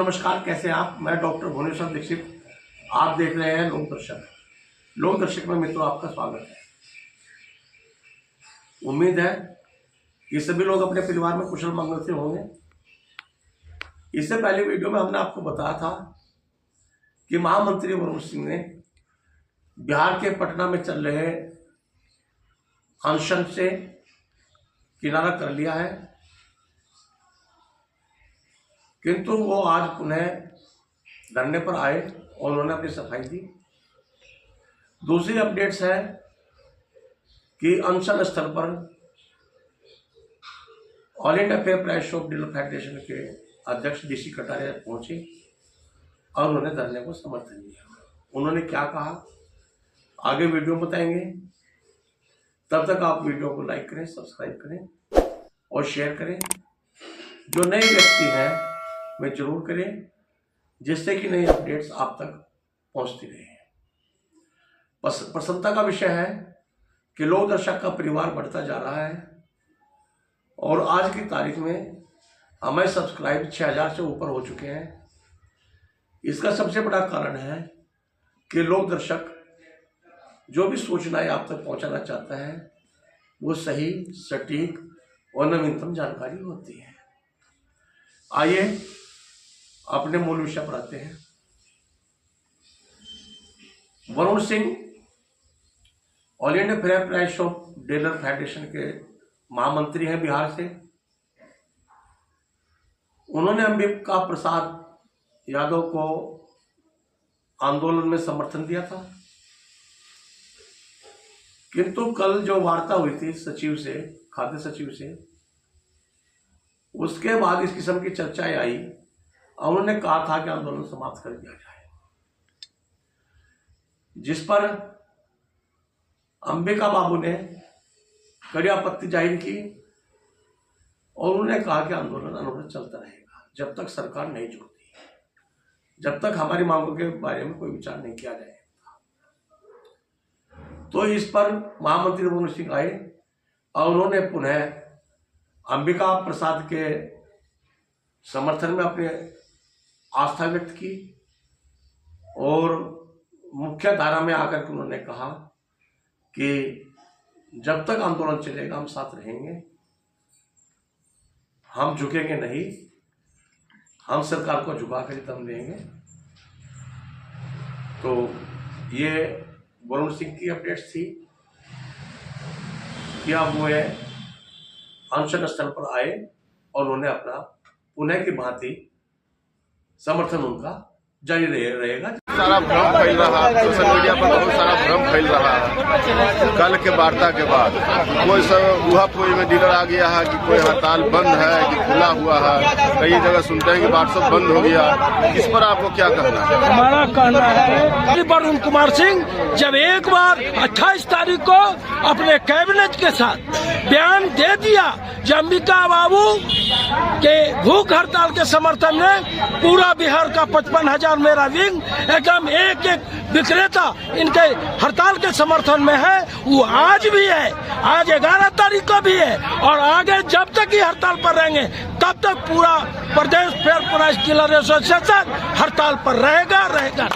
नमस्कार, कैसे हैं आप। मैं डॉक्टर भुवनेश्वर दीक्षित, आप देख रहे हैं लोक दर्शक। लोक दर्शक में मित्रों आपका स्वागत है। उम्मीद है कि सभी लोग अपने परिवार में कुशल मंगल से होंगे। इससे पहले वीडियो में हमने आपको बताया था कि महामंत्री वरुण सिंह ने बिहार के पटना में चल रहे अनशन से किनारा कर लिया है, किंतु वो आज पुनः धरने पर आए और उन्होंने अपनी सफाई दी। दूसरी अपडेट्स है कि अनशन स्थल पर all India fair price shop dealer federation के अध्यक्ष डीसी कटारिया पहुंचे और उन्होंने धरने को समर्थन दिया। उन्होंने क्या कहा आगे वीडियो में बताएंगे। तब तक आप वीडियो को लाइक करें, सब्सक्राइब करें और शेयर करें। जो नए व्यक्ति हैं वे जरूर करें, जिससे कि नई अपडेट्स आप तक पहुंचती रहे। प्रसन्नता का विषय है कि लोक दर्शक का परिवार बढ़ता जा रहा है और आज की तारीख में हमारे सब्सक्राइब 6000 से ऊपर हो चुके हैं। इसका सबसे बड़ा कारण है कि लोक दर्शक जो भी सूचनाएं आप तक पहुंचाना चाहता है वो सही, सटीक और नवीनतम जानकारी होती है। आइए अपने मूल विषय पर आते हैं। Varun Singh all India fair price shop dealer federation के महामंत्री हैं बिहार से। उन्होंने अंबिका प्रसाद यादव को आंदोलन में समर्थन दिया था, किंतु कल जो वार्ता हुई थी सचिव से, खाद्य सचिव से, उसके बाद इस किस्म की चर्चाएं आई और उन्होंने कहा था कि आंदोलन समाप्त कर दिया जाए, जिस पर अंबिका बाबू ने कड़ी आपत्ति जाहिर की और उन्होंने कहा कि आंदोलन अनवरत चलता रहेगा जब तक सरकार नहीं झुकती, जब तक हमारी मांगों के बारे में कोई विचार नहीं किया जाए। तो इस पर महामंत्री वरुण सिंह आए और उन्होंने पुनः अंबिका प्रसाद के समर्थन में अपनी आस्था व्यक्त की और मुख्य धारा में आकर के उन्होंने कहा कि जब तक आंदोलन चलेगा हम साथ रहेंगे, हम झुकेंगे नहीं, हम सरकार को झुका कर दम देंगे। तो ये वरुण सिंह की अपडेट्स थी कि अब वो अनशन स्थल पर आए और उन्होंने अपना पुनः की भांति समर्थन उनका जारी रहेगा। सारा भ्रम फैल रहा है, सोशल मीडिया पर बहुत सारा भ्रम फैल रहा है। कल के वार्ता के बाद कोई सब उहापोई में डीलर आ गया है कि कोई हड़ताल बंद है कि खुला हुआ है। कई जगह सुनते हैं कि व्हाट्सएप बंद हो गया। इस पर आपको क्या कहना है? हमारा कहना है वरुण कुमार सिंह जब एक बार 28 तारीख को अपने कैबिनेट के साथ बयान दे दिया कि अंबिका बाबू के भूख हड़ताल के समर्थन में पूरा बिहार का 55,000 मेरा विंग एकदम एक एक विक्रेता इनके हड़ताल के समर्थन में है। वो आज भी है, आज 11 तारीख को भी है और आगे जब तक ही हड़ताल पर रहेंगे तब तक पूरा प्रदेश फेयर प्राइस डीलर एसोसिएशन हड़ताल पर रहेगा।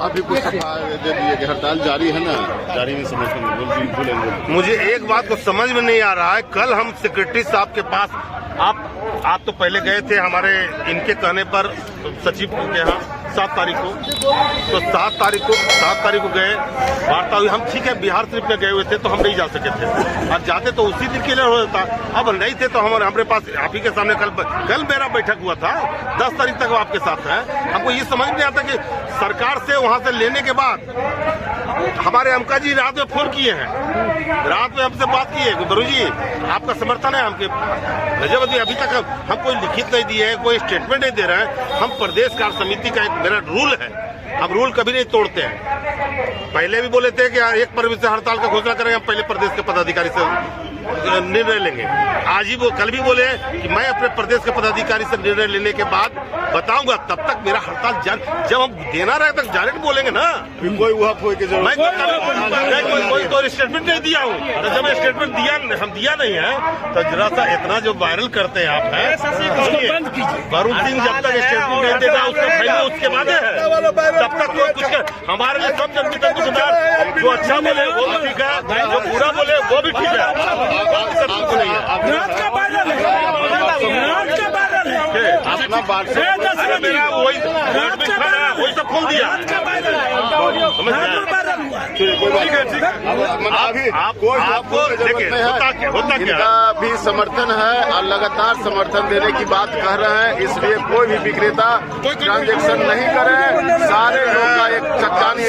अभी कुछ दे दिए कि हड़ताल जारी है ना, जारी में समर्थन। मुझे एक बात को समझ में नहीं आ रहा है। कल हम सेक्रेटरी साहब के पास, आप तो पहले गए थे हमारे इनके कहने पर सचिव के यहाँ 7 तारीख को, तो 7 तारीख को गए, वार्ता हुई। हम ठीक है बिहार ट्रिप में गए हुए थे तो हम नहीं जा सके थे, अब जाते तो उसी दिन के लिए हो जाता। अब नहीं थे तो हमारे पास आप ही के सामने कल मेरा बैठक हुआ था, 10 तारीख तक वो आपके साथ है। हमको ये समझ नहीं आता कि सरकार से वहां से लेने के बाद हमारे अमका जी रात में फोन किए हैं, रात में हमसे बात की है, गुरु जी आपका समर्थन है हमके। अभी तक हम कोई लिखित नहीं दिए है, कोई स्टेटमेंट नहीं दे रहे हैं। हम प्रदेश कार्य समिति का एक मेरा रूल है, हम रूल कभी नहीं तोड़ते हैं। पहले भी बोले थे कि 1 फरवरी से हड़ताल का घोषणा करेंगे, हम पहले प्रदेश के पदाधिकारी से निर्णय लेंगे। आज ही वो कल भी बोले कि मैं अपने प्रदेश के पदाधिकारी से निर्णय लेने के बाद बताऊंगा, तब तक मेरा हड़ताल जब हम देना रहे तक डायरेक्ट बोलेंगे ना। कोई उहापोह की जरूरत मैं कोई तो स्टेटमेंट नहीं दिया हूँ, तो जब स्टेटमेंट दिया नहीं है तो जरा सा इतना जो वायरल करते हैं आप है, वरुण सिंह जब तक स्टेटमेंट नहीं देगा उसके बाद है, तब तक तो कुछ हमारे लिए सब जन जो अच्छा बोले वो भी ठीक है, जो बुरा बोले वो भी ठीक है। अपना मेरा वही सब खोल दिया। आपको होता क्या भी समर्थन है और लगातार समर्थन देने की बात कह रहे हैं, इसलिए कोई भी विक्रेता ट्रांजेक्शन नहीं करे। सारे लोग का एक चट्टानी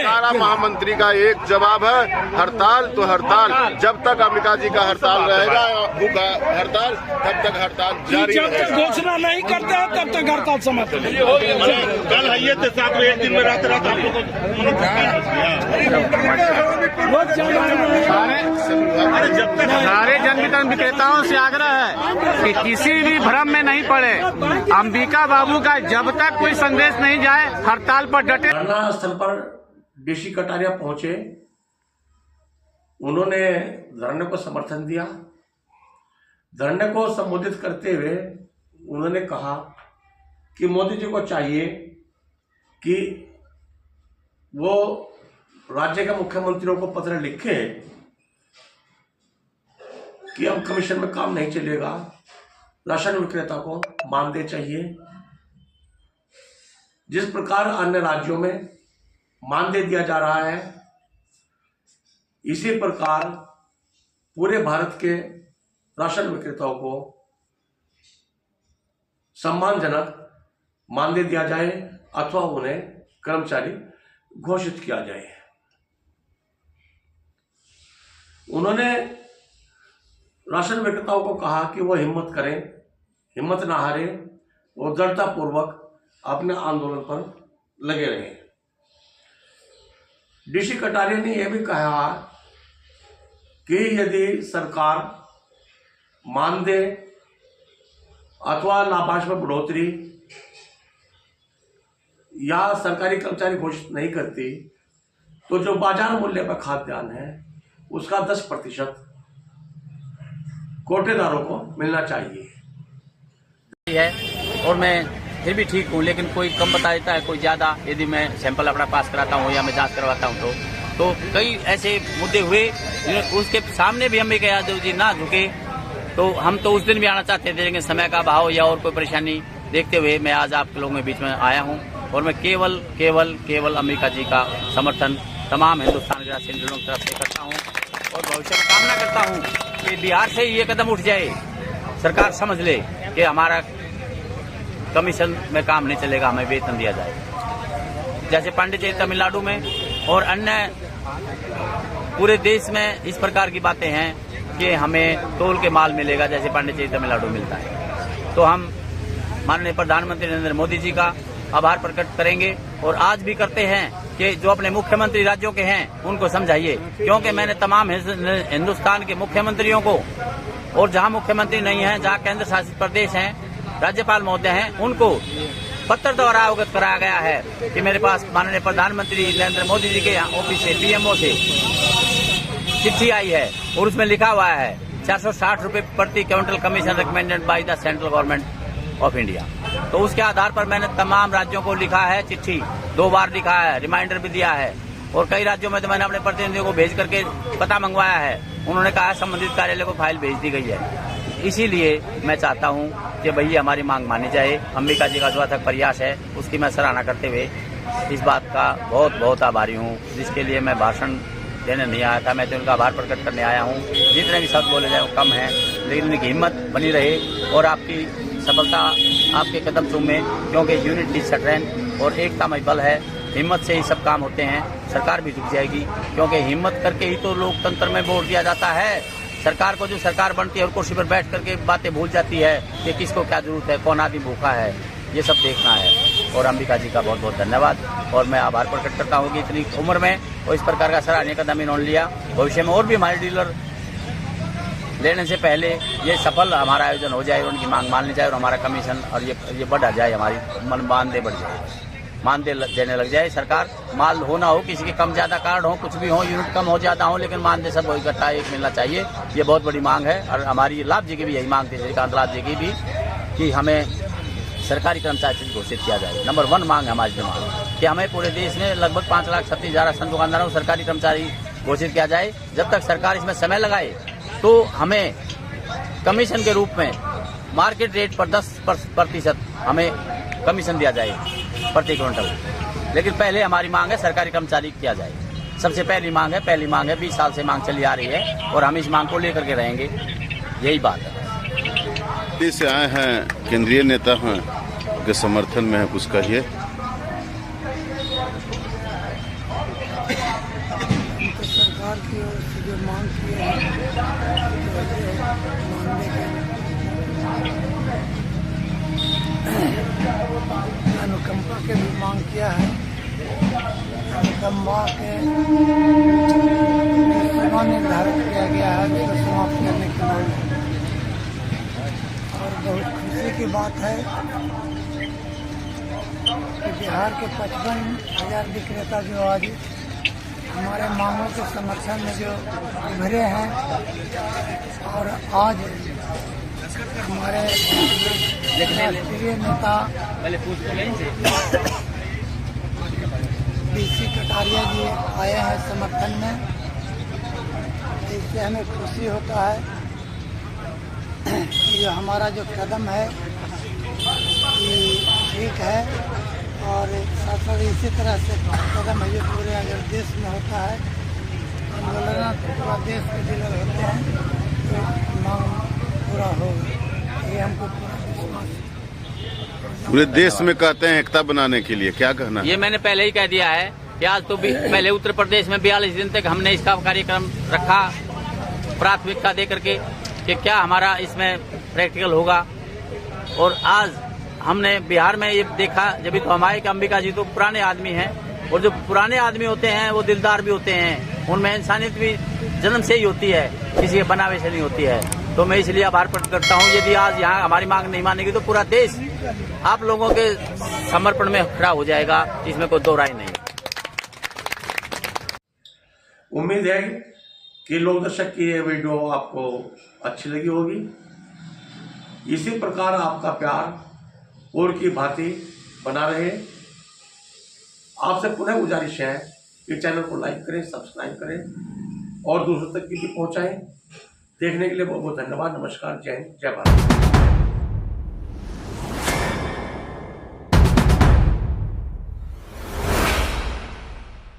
सारा महामंत्री का एक जवाब है, हड़ताल तो हड़ताल, जब तक अंबिका जी का हड़ताल रहेगा भूखा हड़ताल तब तक हड़ताल जारी जब तक घोषणा नहीं करते हैं तब तक हड़ताल समाप्त नहीं। कल है ये साथ में एक दिन में रात आप लोगों को सारे जन वितरण विक्रेताओं से आग्रह है कि किसी भी भ्रम में नहीं पड़े। अंबिका बाबू का जब तक कोई संदेश नहीं जाए हड़ताल पर डटे। धरना स्थल पर डीसी कटारिया पहुंचे, उन्होंने धरने को समर्थन दिया। धरने को संबोधित करते हुए उन्होंने कहा कि मोदी जी को चाहिए कि वो राज्य के मुख्यमंत्रियों को पत्र लिखे कि अब कमीशन में काम नहीं चलेगा, राशन विक्रेता को मानदेय चाहिए। जिस प्रकार अन्य राज्यों में मानदेय दिया जा रहा है, इसी प्रकार पूरे भारत के राशन विक्रेताओं को सम्मानजनक मानदेय दिया जाए अथवा उन्हें कर्मचारी घोषित किया जाए। उन्होंने राशन विक्रेताओं को कहा कि वो हिम्मत करें, हिम्मत ना हारे और दृढ़तापूर्वक अपने आंदोलन पर लगे रहें। डीसी कटारिया ने यह भी कहा कि यदि सरकार मानदेय अथवा लाभांश में बढ़ोतरी या सरकारी कर्मचारी घोषित नहीं करती तो जो बाजार मूल्य पर खाद्यान्न है उसका 10% कोटेदारों को मिलना चाहिए है। और मैं फिर भी ठीक हूँ, लेकिन कोई कम बता देता है, कोई ज्यादा। यदि मैं सैंपल अपना पास कराता हूँ या मैं जांच करवाता हूँ तो कई ऐसे मुद्दे हुए उसके सामने भी अम्बिका यादव जी ना झुके। तो हम तो उस दिन भी आना चाहते थे, लेकिन समय का अभाव या और कोई परेशानी देखते हुए मैं आज आप लोगों के बीच में आया हूँ। और मैं केवल अंबिका जी का समर्थन तमाम हिंदुस्तान के लोगों की तरफ से करता हूँ और भविष्य में कामना करता हूँ कि बिहार से ये कदम उठ जाए, सरकार समझ ले कि हमारा कमीशन में काम नहीं चलेगा, हमें वेतन दिया जाए। जैसे पांडिचेरी तमिलनाडु में और अन्य पूरे देश में इस प्रकार की बातें हैं कि हमें तोल के माल मिलेगा जैसे पांडिचेरी तमिलनाडु मिलता है। तो हम माननीय प्रधानमंत्री नरेंद्र मोदी जी का आभार प्रकट करेंगे और आज भी करते हैं कि जो अपने मुख्यमंत्री राज्यों के हैं उनको समझाइए, क्योंकि मैंने तमाम हिंदुस्तान के मुख्यमंत्रियों को और जहां मुख्यमंत्री नहीं है, जहां केंद्र शासित प्रदेश हैं, राज्यपाल महोदय हैं, उनको पत्र द्वारा अवगत कराया गया है कि मेरे पास माननीय प्रधानमंत्री नरेंद्र मोदी जी के ऑफिस से पीएमओ से चिट्ठी आई है और उसमें लिखा हुआ है 460 रुपए प्रति quintal commission recommended by the central government of India. तो उसके आधार पर मैंने तमाम राज्यों को लिखा है चिट्ठी, 2 बार लिखा है, रिमाइंडर भी दिया है। और कई राज्यों में तो मैंने अपने प्रतिनिधियों को भेज करके पता मंगवाया है, उन्होंने कहा संबंधित कार्यालय को फाइल भेज दी गई है। इसीलिए मैं चाहता हूं कि भैया हमारी मांग मानी जाए। अंबिका जी का जो अथक प्रयास है उसकी मैं सराहना करते हुए इस बात का बहुत बहुत आभारी हूं, जिसके लिए मैं भाषण देने नहीं आया था, मैं तो उनका आभार प्रकट करने आया हूं। जितने भी शब्द बोले जाए वो कम है, लेकिन उनकी हिम्मत बनी रहे और आपकी सफलता आपके कदम चूमे, क्योंकि यूनिटी स्ट्रेंथ और एकता में बल है। हिम्मत से ही सब काम होते हैं। सरकार भी झुक जाएगी, क्योंकि हिम्मत करके ही तो लोकतंत्र में वोट दिया जाता है। सरकार को जो सरकार बनती है और कुर्सी पर बैठ करके बातें भूल जाती है कि किसको क्या जरूरत है, कौन आदमी भूखा है, ये सब देखना है। और अंबिका जी का बहुत बहुत धन्यवाद और मैं आभार प्रकट करता हूँ कि इतनी उम्र में और इस प्रकार का सराहनीय कदम इन्होंने लिया। भविष्य में और भी हमारे डीलर लेने से पहले ये सफल हमारा आयोजन हो जाए, उनकी मांग मान ली जाए और हमारा कमीशन और ये बढ़ा जाए, हमारी मानदेय बढ़ जाए, मानदेय देने लग जाए सरकार। माल हो ना हो, किसी के कम ज़्यादा कार्ड हो, कुछ भी हो, यूनिट कम हो ज़्यादा हो, लेकिन मानदेय सब इकट्ठा एक मिलना चाहिए। ये बहुत बड़ी मांग है और हमारी लाभ जी की भी यही मांग थी, श्रीकांत लाभ जी की भी, कि हमें सरकारी कर्मचारी घोषित किया जाए। नंबर 1 मांग है हमारी डिमांड कि हमें पूरे देश में लगभग 5,36,000 संत दुकानदारों को सरकारी कर्मचारी घोषित किया जाए। जब तक सरकार इसमें समय लगाए तो हमें कमीशन के रूप में मार्केट रेट पर 10% हमें कमीशन दिया जाए प्रति क्विंटल। लेकिन पहले हमारी मांग है सरकारी कर्मचारी किया जाए, सबसे पहली मांग है। 20 साल से मांग चली आ रही है और हम इस मांग को लेकर के रहेंगे, यही बात है। दिल्ली से आए हैं, केंद्रीय नेता हैं, के समर्थन में है, कुछ कहिए। सरकार की ओर से जो मांग की है, अनुकंपा के भी मांग किया है। अनुकंपा के सीमा निर्धारित किया गया है, उसको समाप्त करने की मांग है। और बहुत खुशी की बात है कि बिहार के 55,000 विक्रेता जो आज हमारे मांगों के समर्थन में जो उभरे हैं और आज हमारे राष्ट्रीय नेता बीसी कटारिया जी आए हैं समर्थन में, इससे हमें खुशी होता है कि जो हमारा जो कदम है ये ठीक है। और साथ साथ इसी तरह से कदम है जो पूरे अगर देश में होता है, आंदोलन पूरा देश के डीलर होते हैं, तो मांग पूरा होगा, ये हमको पूरा विश्वास है। पूरे देश में कहते हैं एकता बनाने के लिए, क्या कहना है? ये मैंने पहले ही कह दिया है कि आज तो पहले उत्तर प्रदेश में 42 दिन तक हमने इसका कार्यक्रम रखा, प्राथमिकता दे करके कि क्या हमारा इसमें प्रैक्टिकल होगा। और आज हमने बिहार में ये देखा, जब तो हमारे अंबिका जी तो पुराने आदमी हैं, और जो पुराने आदमी होते हैं वो दिलदार भी होते हैं, उनमें इंसानियत भी जन्म से ही होती है, किसी के बनावे से नहीं होती है। तो मैं इसलिए आभार प्रकट करता हूँ। यदि आज यहाँ हमारी मांग नहीं मानेगी तो पूरा देश आप लोगों के समर्पण में खड़ा हो जाएगा, इसमें कोई दो राय नहीं। उम्मीद है कि लोकदर्शक की ये वीडियो आपको अच्छी लगी होगी। इसी प्रकार आपका प्यार और की भांति बना रहे। आपसे पुनः गुजारिश है कि चैनल को लाइक करें, सब्सक्राइब करें और दूसरों तक भी पहुंचाएं। देखने के लिए बहुत बहुत धन्यवाद। नमस्कार, जय हिंद, जय भारत।